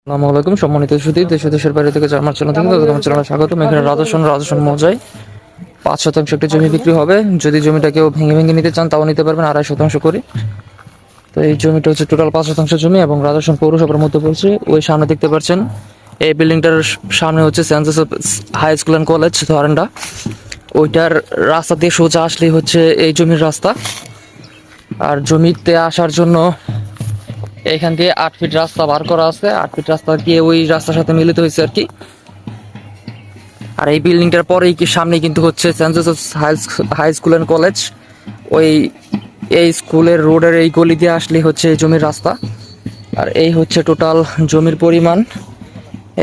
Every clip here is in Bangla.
আসসালামু আলাইকুম সম্মানিত সুধী, দেশ ও দেশের বাইরে থেকে আমার চ্যানেল থেকে আমার চ্যানেলে স্বাগতম। এখানে রাজস্থান মৌজায় 5 শতাংশ একটি জমি বিক্রি হবে। যদি জমিটা কেউ ভেঙে ভেঙে নিতে চান তাও নিতে পারবেন 2.5 শতাংশ করে। তো এই জমিটা হচ্ছে টোটাল 5 শতাংশ জমি এবং রাজস্থান পৌরসভার মধ্যে পড়ছে। ওই সামনে দেখতে পাচ্ছেন এই বিল্ডিংটার সামনে হচ্ছে Saint Joseph high school and college Dharenda. ওইটার রাস্তা দিয়ে সোজা আসলেই হচ্ছে এই জমির রাস্তা। আর জমিতে আসার জন্য এখান দিয়ে 8 ফিট রাস্তা বার করা আছে। 8 ফিট রাস্তা গিয়ে ওই রাস্তার সাথে মিলিত হয়েছে আর কি। আর এই বিল্ডিংটার পরেই সামনে কিন্তু হচ্ছে Saint Joseph high school and college. ওই এই স্কুলের রোডের এই গলি দিয়ে আসলে হচ্ছে এই জমির রাস্তা। আর এই হচ্ছে টোটাল জমির পরিমাণ।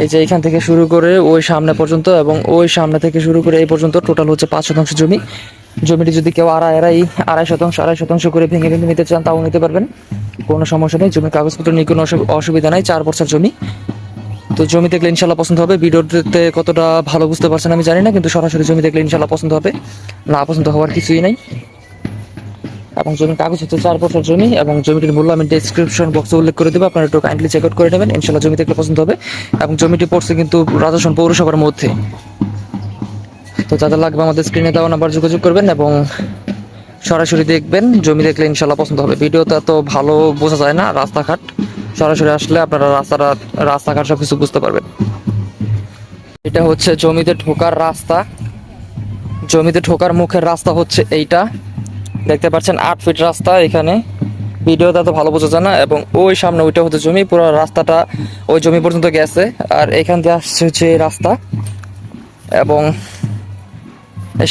এই যে এখান থেকে শুরু করে ওই সামনে পর্যন্ত এবং ওই সামনে থেকে শুরু করে এই পর্যন্ত টোটাল হচ্ছে 5 শতাংশ জমি। জমিটি যদি কেউ আড়াই শতাংশ করে ভেঙে ভেঙে নিতে চান তাও নিতে পারবেন, কোনো সমস্যা নেই। জমির কাগজপত্র নিয়ে কোনো অসুবিধা নাই। 4 বছর জমি। তো জমি দেখলে ইনশাল্লাহ পছন্দ হবে। ভিডিওতে কতটা ভালো বুঝতে পারছেন আমি জানি না, কিন্তু সরাসরি জমি দেখলে ইনশাল্লাহ পছন্দ হবে, না পছন্দ হওয়ার কিছুই নাই। এবং জমির কাগজ হচ্ছে 4 বছর জমি এবং জমিটির মূল্য আমি ডেসক্রিপশন বক্সে উল্লেখ করে দেবো, আপনারা একটু কাইন্ডলি চেক আউট করে নেবেন। ইনশাল্লাহ জমি দেখলে পছন্দ হবে। এবং জমিটি পড়ছে কিন্তু রাজস্থান পৌরসভার মধ্যে। তো যাদের লাগবে আমাদের স্ক্রিনে দেওয়া নাম্বার যোগাযোগ করবেন এবং সরাসরি দেখবেন। জমি দেখলে ইনশাল্লাহ পছন্দ হবে। ভিডিওটা তো ভালো বোঝা যায় না, রাস্তাঘাট সরাসরি আসলে আপনারা রাস্তাঘাট সব কিছু বুঝতে পারবেন। এটা হচ্ছে জমিতে ঢোকার রাস্তা। জমিতে ঢোকার মুখের রাস্তা হচ্ছে এইটা, দেখতে পাচ্ছেন 8 ফিট রাস্তা। এখানে ভিডিওটা তো ভালো বোঝা যায় না। এবং ওই সামনে ওইটা হচ্ছে জমি, পুরো রাস্তাটা ওই জমি পর্যন্ত গেছে। আর এখান দিয়ে আসছে হচ্ছে এই রাস্তা। এবং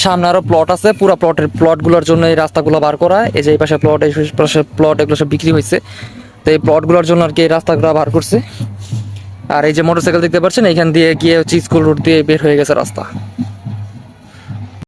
সামনে আরো প্লট আছে, পুরো প্লটগুলোর জন্য এই রাস্তাগুলো বার করা। এই যে এই পাশে প্লট, এই পাশে প্লট, এগুলো সব বিক্রি হয়েছে। তো এই প্লটগুলোর জন্য আর কি এই রাস্তাগুলো বার করছে। আর এই যে মোটরসাইকেল দেখতে পাচ্ছেন, এখান দিয়ে গিয়ে হচ্ছে স্কুল রোড দিয়ে বের হয়ে গেছে রাস্তা।